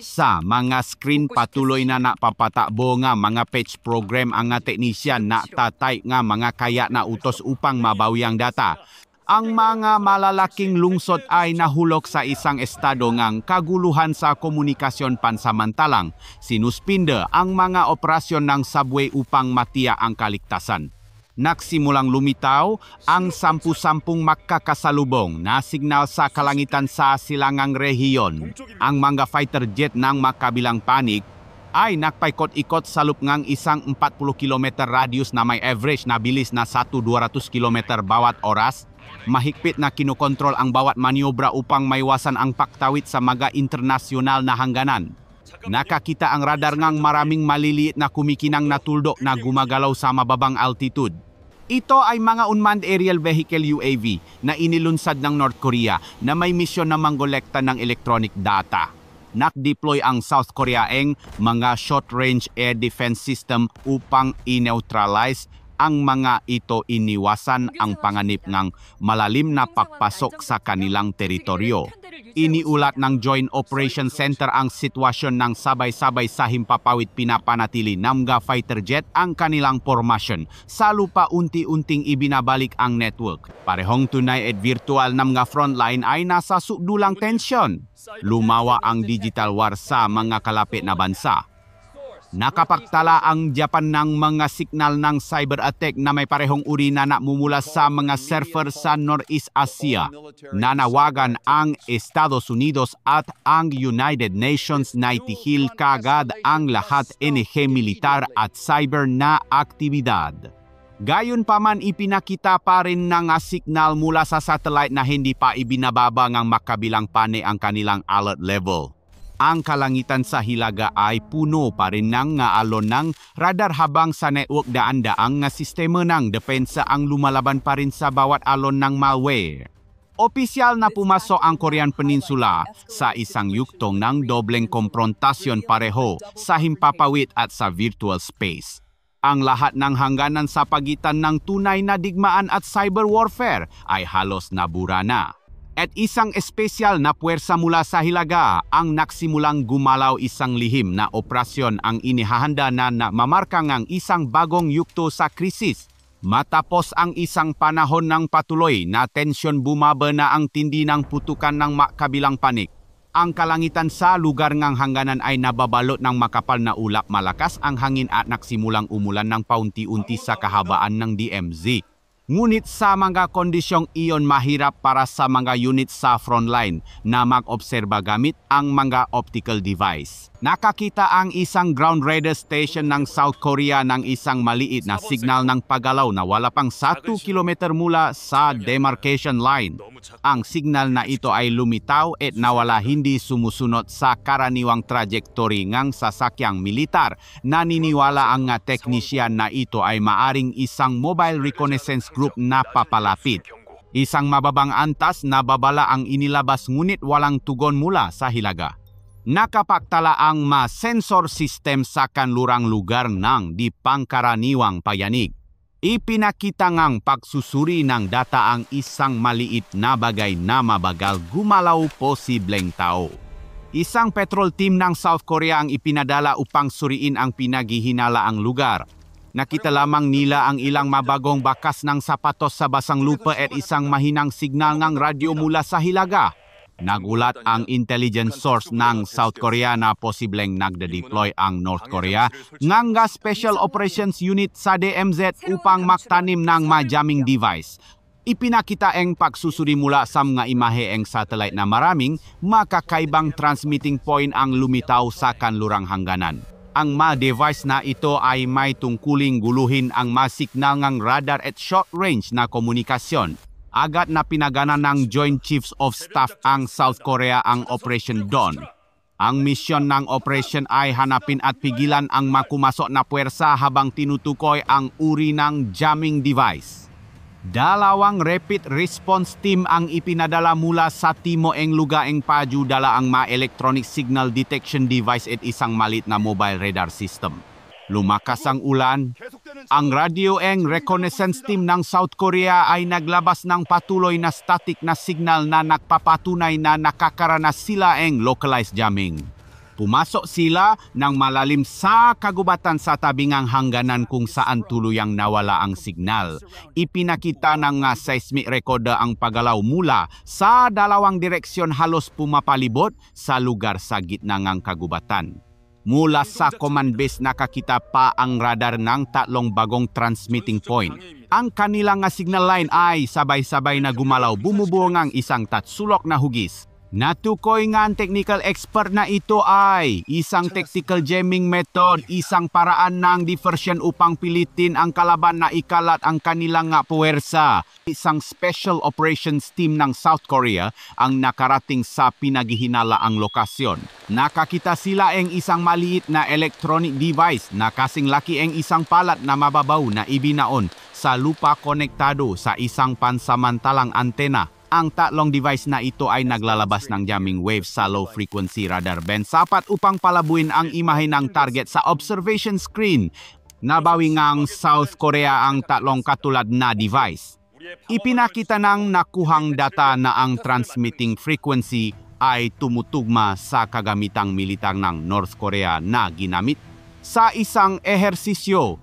Sa mga screen patuloy na napapatakbo nga mga patch program ang nga teknisyan na tatay nga mga kaya na utos upang mabawi ang data. Ang mga malalaking lungsod ay nahulog sa isang estado ngang kaguluhan sa komunikasyon pansamantalang. Sinuspinde ang mga operasyon ng subway upang matiya ang kaligtasan. Nagsimulang lumitaw ang 10-10 magkakasalubong na signal sa kalangitan sa silangang rehiyon. Ang mga fighter jet ng makabilang panig ay nagpaikot-ikot sa lupngang isang 40 km radius na may average na bilis na 1,200 km bawat oras. Mahigpit na kinukontrol ang bawat maniobra upang maiwasan ang paktawid sa mga internasyonal na hangganan. Nakakita ang radar ngang maraming maliliit na kumikinang na tuldok na gumagalaw sa mababang altitude. Ito ay mga unmanned aerial vehicle UAV na inilunsad ng North Korea na may misyon na manggolekta ng electronic data. Nak-deploy ang South Koreaeng mga short-range air defense system upang i-neutralize ang mga ito, iniwasan ang panganib ng malalim na pagpasok sa kanilang teritoryo. Iniulat ng Joint Operation Center ang sitwasyon ng sabay-sabay sa himpapawid pinapanatili ng mga fighter jet ang kanilang formasyon. Sa lupa unti-unting ibinabalik ang network. Parehong tunay at virtual na mga frontline ay nasa sukdulang tensyon. Lumawa ang digital war sa mga kalapit na bansa. Nakapagtala ang Japan ng mga signal ng cyber attack na may parehong uri na namumula sa mga server sa Northeast Asia. Nanawagan ang Estados Unidos at ang United Nations na itihil kagad ang lahat NG militar at cyber na aktibidad. Gayon pa man ipinakita pa rin ng signal mula sa satellite na hindi pa ibinababa ng makabilang pane ang kanilang alert level. Ang kalangitan sa Hilaga ay puno pa rin ng alon ng radar habang sa network daan-daang nga sistema ng depensa ang lumalaban pa rin sa bawat alon ng malware. Opisyal na pumasok ang Korean Peninsula sa isang yuktong ng dobleng komprontasyon pareho sa himpapawid at sa virtual space. Ang lahat ng hangganan sa pagitan ng tunay na digmaan at cyber warfare ay halos nabura na. At isang espesyal na puwersa mula sa Hilaga ang nagsimulang gumalaw isang lihim na operasyon ang inihahanda na mamarka ngang isang bagong yugto sa krisis. Matapos ang isang panahon ng patuloy na tensyon bumaba na ang tindi ng putukan ng makabilang panik. Ang kalangitan sa lugar ngang hangganan ay nababalot ng makapal na ulap, malakas ang hangin at nagsimulang umulan ng paunti-unti sa kahabaan ng DMZ. Ngunit sa mga kondisyong iyon mahirap para sa mga unit sa frontline na mag-obserba gamit ang mga optical device. Nakakita ang isang ground radar station ng South Korea ng isang maliit na signal ng paggalaw na wala pang 1 kilometer mula sa demarcation line. Ang signal na ito ay lumitaw at nawala, hindi sumusunod sa karaniwang trajectory ng sasakyang militar. Naniniwala ang teknisyan na ito ay maaring isang mobile reconnaissance group na papalapit. Isang mababang antas na babala ang inilabas ngunit walang tugon mula sa Hilaga. Nakapagtala ang sensor system sa kanlurang lugar ng di pangkaraniwang payanig. Ipinakita ngang pagsusuri ng data ang isang maliit na bagay na mabagal gumalaw posibleng tao. Isang patrol team ng South Korea ang ipinadala upang suriin ang pinaghihinalaang lugar. Nakita lamang nila ang ilang mabagong bakas ng sapatos sa basang lupa at isang mahinang signal ng radyo mula sa hilaga. Nagulat ang intelligence source ng South Korea na posibleng nagde-deploy ang North Korea nganga Special Operations Unit sa DMZ upang magtanim ng ma-jamming device. Ipinakita ang pagsusuri mula sa mga imahe ang satellite na maraming makakaibang transmitting point ang lumitaw sa kanlurang hangganan. Ang ma-device na ito ay may tungkuling guluhin ang ma-signal ng radar at short-range na komunikasyon. Agad na pinagana ng Joint Chiefs of Staff ang South Korea ang Operation Dawn. Ang misyon ng operation ay hanapin at pigilan ang makumasok na puwersa habang tinutukoy ang uri ng jamming device. Dalawang rapid response team ang ipinadala mula sa Timoeng Lugaeng Paju dala ang ma-electronic signal detection device at isang malit na mobile radar system. Lumakas ang ulan. Ang radio and reconnaissance team ng South Korea ay naglabas ng patuloy na static na signal na nagpapatunay na nakakaranas sila ang localized jamming. Pumasok sila ng malalim sa kagubatan sa tabingang hangganan kung saan tuluyang nawala ang signal. Ipinakita ng seismic recorder ang paggalaw mula sa dalawang direksyon halos pumapalibot sa lugar sa gitna ng kagubatan. Mula sa command base nakakita pa ang radar ng tatlong bagong transmitting point. Ang kanilang signal line ay sabay-sabay na gumalaw bumubuo ng isang tatsulok na hugis. Natukoy nga ang technical expert na ito ay isang tactical jamming method, isang paraan ng diversion upang pilitin ang kalaban na ikalat ang kanilang puwersa. Isang special operations team ng South Korea ang nakarating sa pinaghihinalang lokasyon. Nakakita sila ang isang maliit na electronic device na kasing laki ang isang palat na mababaw na ibinaon sa lupa konektado sa isang pansamantalang antena. Ang tatlong device na ito ay naglalabas ng jamming waves sa low-frequency radar band sapat upang palabuin ang imahe ng target sa observation screen. Nabawi ngang South Korea ang tatlong katulad na device. Ipinakita ng nakuhang data na ang transmitting frequency ay tumutugma sa kagamitang militar ng North Korea na ginamit sa isang ehersisyo.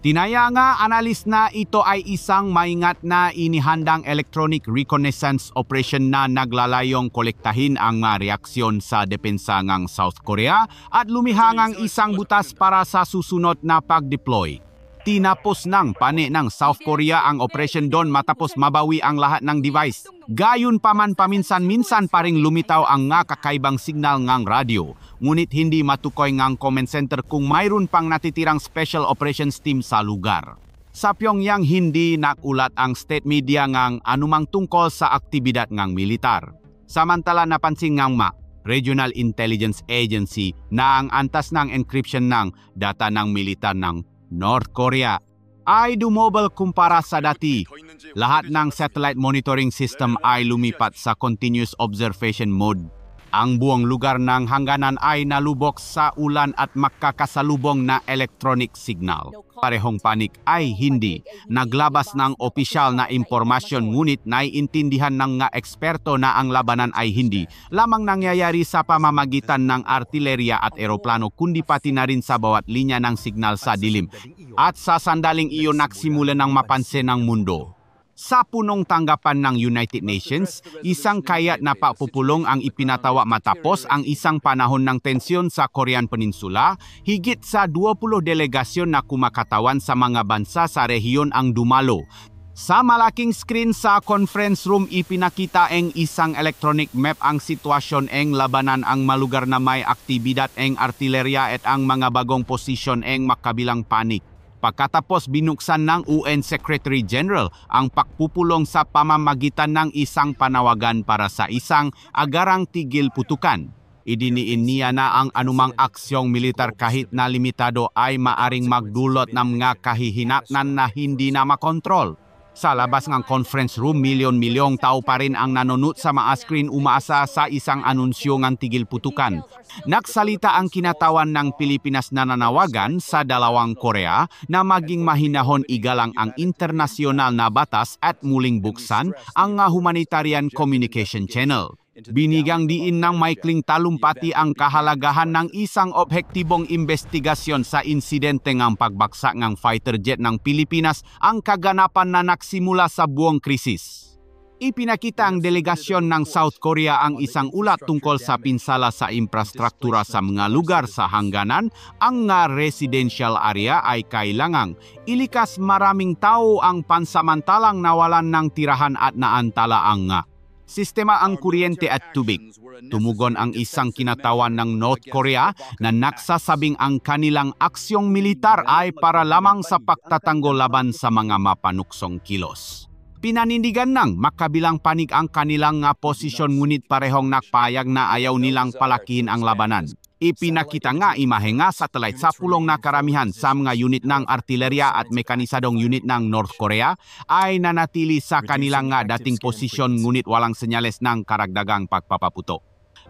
Tinaya nga analis na ito ay isang maingat na inihandang electronic reconnaissance operation na naglalayong kolektahin ang reaksyon sa depensa ng South Korea at lumihangang isang butas para sa susunod na pag-deploy. Tinapos ng pani ng South Korea ang Operation Dawn matapos mabawi ang lahat ng device. Gayon pa man paminsan-minsan pa ring lumitaw ang kakaibang signal ng radyo. Ngunit hindi matukoy ng command center kung mayroon pang natitirang special operations team sa lugar. Sa Pyongyang hindi nakulat ang state media ng anumang tungkol sa aktibidad ng militar. Samantala napansin ng Regional Intelligence Agency na ang antas ng encryption ng data ng militar ng North Korea ay dumobal kumpara sa dati. Lahat ng satellite monitoring system ay lumipat sa continuous observation mode. Ang buong lugar ng hangganan ay nalubok sa ulan at makakasalubong na electronic signal. Parehong panik ay hindi naglabas ng opisyal na impormasyon ngunit naiintindihan ng mga eksperto na ang labanan ay hindi lamang nangyayari sa pamamagitan ng artilerya at eroplano kundi pati na rin sa bawat linya ng signal sa dilim. At sa sandaling iyon nagsimula ng mapansin ng mundo. Sa punong tanggapan ng United Nations, isang kayat na pagpupulong ang ipinatawa matapos ang isang panahon ng tensyon sa Korean Peninsula, higit sa 20 delegasyon na kumakatawan sa mga bansa sa rehiyon ang dumalo. Sa malaking screen sa conference room ipinakita ang isang electronic map ang sitwasyon ang labanan ang malugar na may aktibidad ang artilerya at ang mga bagong posisyon ang makabilang panik. Pagkatapos binuksan ng UN Secretary General ang pagpupulong sa pamamagitan ng isang panawagan para sa isang agarang tigil putukan. Idiniin niya na ang anumang aksyong militar kahit na limitado ay maaring magdulot ng mga kahihinatnan na hindi na makontrol. Sa labas ng conference room, milyon-milyong tao pa rin ang nanonood sa mga screen umaasa sa isang anunsyo ng tigil putukan. Nagsalita ang kinatawan ng Pilipinas na nanawagan sa dalawang Korea na maging mahinahon igalang ang internasyonal na batas at muling buksan ang humanitarian communication channel. Binigang diin ng maikling talumpati ang kahalagahan ng isang objektibong investigasyon sa insidente ng pagbagsak ng fighter jet ng Pilipinas, ang kaganapan na nagsimula sa buong krisis. Ipinakita ang delegasyon ng South Korea ang isang ulat tungkol sa pinsala sa infrastruktura sa mga lugar sa hangganan. Ang residential area ay kailangang ilikas maraming tao ang pansamantalang nawalan ng tirahan at naantala ang sistema ang kuryente at tubig. Tumugon ang isang kinatawan ng North Korea na nagsasabing ang kanilang aksyong militar ay para lamang sa pagtatanggol laban sa mga mapanuksong kilos. Pinanindigan ng makabilang panig ang kanilang posisyon, ngunit parehong nakpayag na ayaw nilang palakihin ang labanan. Ipinakita nga imahe nga satellite sa pulong na karamihan sa mga unit ng artilerya at mekanisadong unit ng North Korea ay nanatili sa kanilang dating posisyon, ngunit walang senyales ng karagdagang pagpapaputo.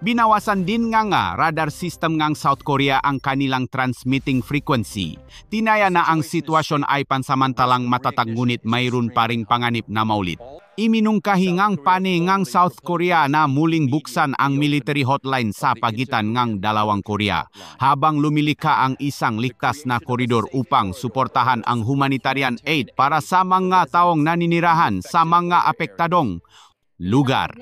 Binawasan din nga radar system ng South Korea ang kanilang transmitting frequency. Tinaya na ang sitwasyon ay pansamantalang matatag, ngunit mayroon pa ring panganib na maulit. Iminungkahingang paningang South Korea na muling buksan ang military hotline sa pagitan ng dalawang Korea, habang lumilika ang isang ligtas na koridor upang suportahan ang humanitarian aid para sa mga taong naninirahan sa mga apektadong lugar.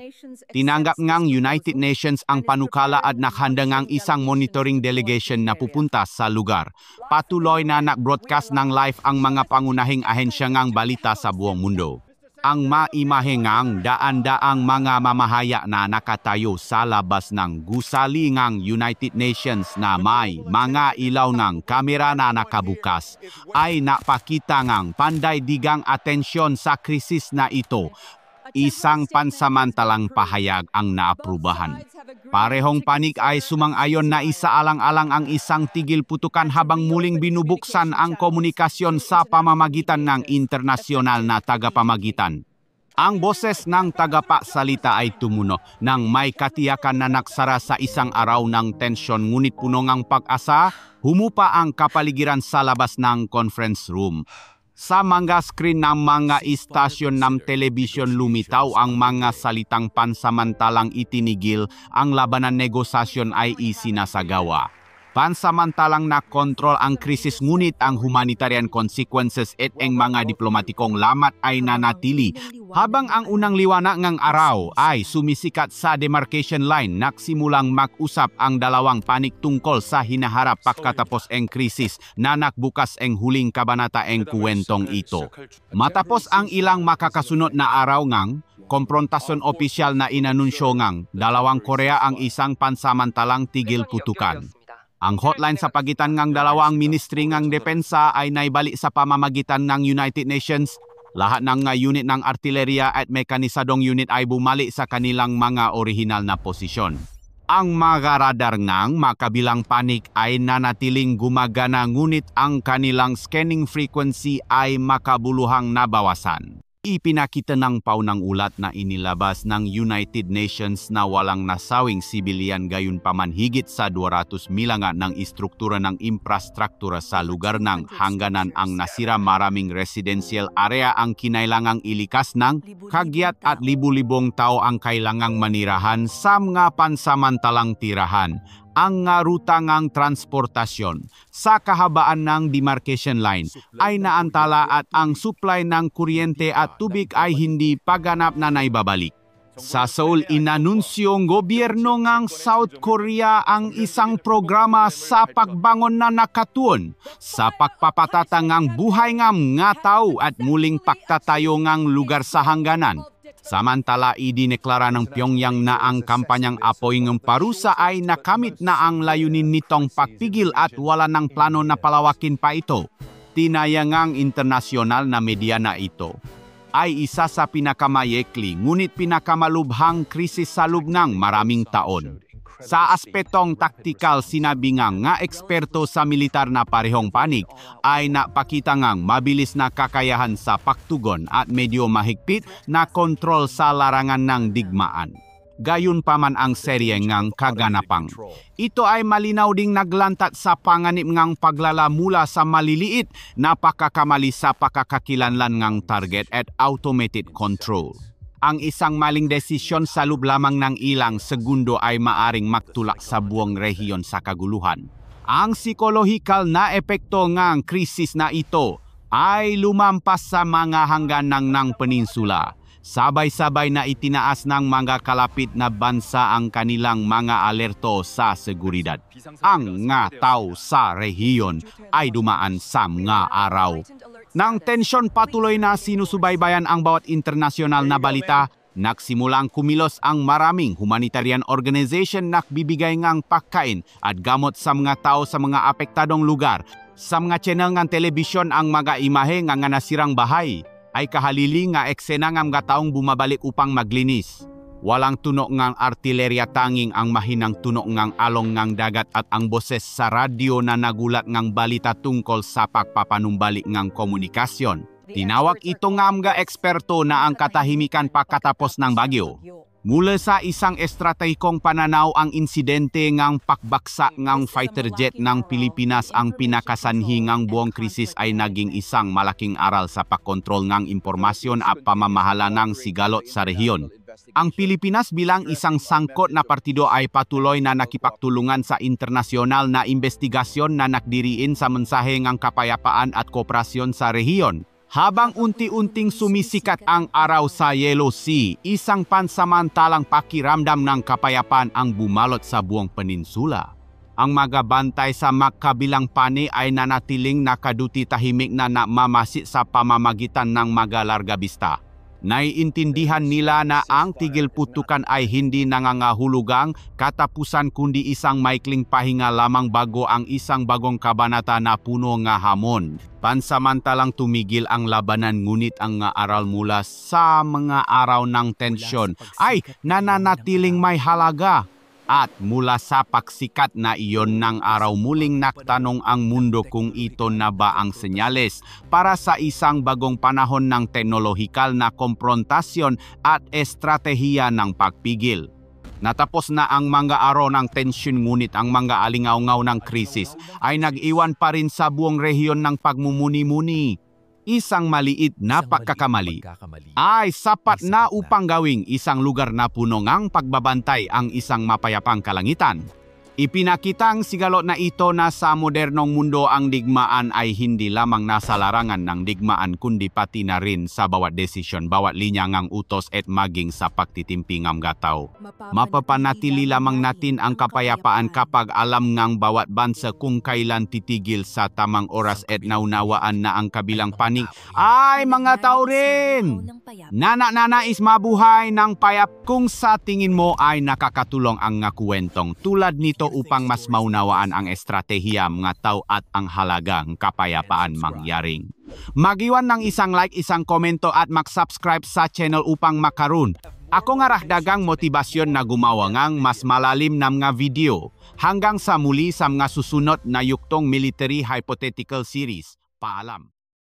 Tinanggap ngang United Nations ang panukala at nakhanda ngang isang monitoring delegation na pupunta sa lugar. Patuloy na nag-broadcast ng live ang mga pangunahing ahensya ngang balita sa buong mundo. Ang maimahe ngang daan-daang mga mamahaya na nakatayo sa labas ng gusali ngang United Nations na may mga ilaw ng kamera na nakabukas ay napakita ngang panday-digang atensyon sa krisis na ito. Isang pansamantalang pahayag ang naaprubahan. Parehong panig ay sumang-ayon na isaalang-alang ang isang tigil putukan habang muling binubuksan ang komunikasyon sa pamamagitan ng internasyonal na tagapamagitan. Ang boses ng tagapagsalita ay tumuno nang may katiyakan na nagsara sa isang araw ng tensyon, ngunit puno ng pag-asa, humupa ang kapaligiran sa labas ng conference room. Sa mga screen ng mga istasyon ng telebisyon lumitaw ang mga salitang pansamantalang itinigil ang labanan, negosasyon ay isinasagawa. Pansamantalang nakontrol ang krisis, ngunit ang humanitarian consequences at ang mga diplomatikong lamat ay nanatili. Habang ang unang liwanag ng araw ay sumisikat sa demarcation line, nagsimulang mag-usap ang dalawang panig tungkol sa hinaharap pagkatapos ang krisis na nagbukas ang huling kabanata ang kuwentong ito. Matapos ang ilang makakasunod na araw ngang komprontasyon opisyal na inanunsyo ngang dalawang Korea ang isang pansamantalang tigil putukan. Ang hotline sa pagitan ng dalawang ministry ng depensa ay naibalik sa pamamagitan ng United Nations. Lahat ng unit ng artilerya at mekanisadong unit ay bumalik sa kanilang mga orihinal na posisyon. Ang mga radar ng makabilang panig ay nanatiling gumagana, ngunit ang kanilang scanning frequency ay makabuluhang nabawasan. Ipinakita ng paunang ulat na inilabas ng United Nations na walang nasawing sibilyan, gayunpaman higit sa 200 milanga ng istruktura ng infrastruktura sa lugar ng hangganan ang nasira. Maraming residential area ang kinailangang ilikas ng kagyat at libu-libong tao ang kailangang manirahan sa mga pansamantalang tirahan. Ang ruta ng transportasyon sa kahabaan ng demarcation line ay naantala at ang supply ng kuryente at tubig ay hindi paganap na naibabalik. Sa Seoul, inanunsyong gobyerno ng South Korea ang isang programa sa pagbangon na nakatuon sa pagpapatata ng buhay ng mga tao at muling pagtatayo ng lugar sa hangganan. Samantala, idineklara ng Pyongyang na ang kampanyang apoy ng parusa ay nakamit na ang layunin nitong pagpigil at wala ng plano na palawakin pa ito. Tinayangang internasyonal na media na ito ay isa sa pinakamayekli ngunit pinakamalubhang krisis sa loob ng maraming taon. Sa aspetong taktikal, sinabi nga eksperto sa militar na parehong panig ay napakita ngang mabilis na kakayahan sa pagtugon at medyo mahigpit na kontrol sa larangan ng digmaan. Gayon pa man ang serye ngang kaganapang. Ito ay malinaw ding naglantat sa panganib ngang paglala mula sa maliliit na pagkakamali sa pagkakakilanlan ngang target at automated control. Ang isang maling desisyon sa loob lamang ng ilang segundo ay maaring magtulak sa buong rehiyon sa kaguluhan. Ang psikolohikal na epekto ng krisis na ito ay lumampas sa mga hangganan ng peninsula. Sabay-sabay na itinaas ng mga kalapit na bansa ang kanilang mga alerto sa seguridad. Ang nga tao sa rehiyon ay dumaan sa mga araw. Nang tensyon patuloy na sinusubaybayan ang bawat internasyonal na balita, nagsimulang kumilos ang maraming humanitarian organization na bibigay ngang pagkain at gamot sa mga tao sa mga apektadong lugar. Sa mga channel ng telebisyon ang mga imahe nga nasirang bahay ay kahalili nga eksena ng mga taong bumabalik upang maglinis. Walang tunok ngang artilerya, tanging ang mahinang tunok ngang along ngang dagat at ang boses sa radyo na nagulat ngang balita tungkol sa pagpapanumbalik ngang komunikasyon. Tinawag ito nga mga eksperto na ang katahimikan pagkatapos ng bagyo. Mula sa isang estratehikong pananaw, ang insidente ngang pakbaksa ngang fighter jet ng Pilipinas ang pinakasanhi ngang buong krisis ay naging isang malaking aral sa pagkontrol ngang impormasyon at pamamahala ng sigalot sa rehiyon. Ang Pilipinas bilang isang sangkot na partido ay patuloy na nakipagtulungan sa internasyonal na investigasyon na nakdiriin sa mensahe ngang kapayapaan at kooperasyon sa rehiyon. Habang unti-unting sumisikat ang araw sa Yellow Sea, isang pansamantalang pakiramdam ng kapayapaan ang bumalot sa buong peninsula. Ang mga bantay sa magkabilang pani ay nanatiling nakaduti tahimik na namamasid sa pamamagitan ng mga largabista. Naiintindihan nila na ang tigil putukan ay hindi nangangahulugang katapusan kundi isang maikling pahinga lamang bago ang isang bagong kabanata na puno nga hamon. Pansamantalang tumigil ang labanan, ngunit ang nga aral mula sa mga araw ng tensyon ay nananatiling may halaga. At mula sa pagsikat na iyon ng araw, muling nagtanong ang mundo kung ito na ba ang senyales para sa isang bagong panahon ng teknolohikal na komprontasyon at estratehiya ng pagpigil. Natapos na ang mga araw ng tensyon, ngunit ang mga alingaw-ngaw ng krisis ay nag-iwan pa rin sa buong rehiyon ng pagmumuni-muni. Isang maliit na pagkakamali ay sapat na upang gawing isang lugar na puno ngang pagbabantay ang isang mapayapang kalangitan. Ipinakitang sigalot na ito na sa modernong mundo ang digmaan ay hindi lamang nasa larangan ng digmaan kundi pati na rin sa bawat desisyon, bawat linya ngang utos at maging sa pagtitimpi ng gataw. Mapapanatili lamang natin ang kapayapaan kapag alam ngang bawat bansa kung kailan titigil sa tamang oras at naunawaan na ang kabilang panig ay mga tao rin. Nanais mabuhay ng payap. Kung sa tingin mo ay nakakatulong ang nga kwentong tulad nito upang mas maunawaan ang estratehiya mga tao at ang halagang kapayapaan mangyaring. Mag-iwan ng isang like, isang komento at mag-subscribe sa channel upang makaroon ako nga dagang motibasyon na gumawa ngang mas malalim na mga video. Hanggang sa muli sa mga susunod na yuktong military hypothetical series. Paalam.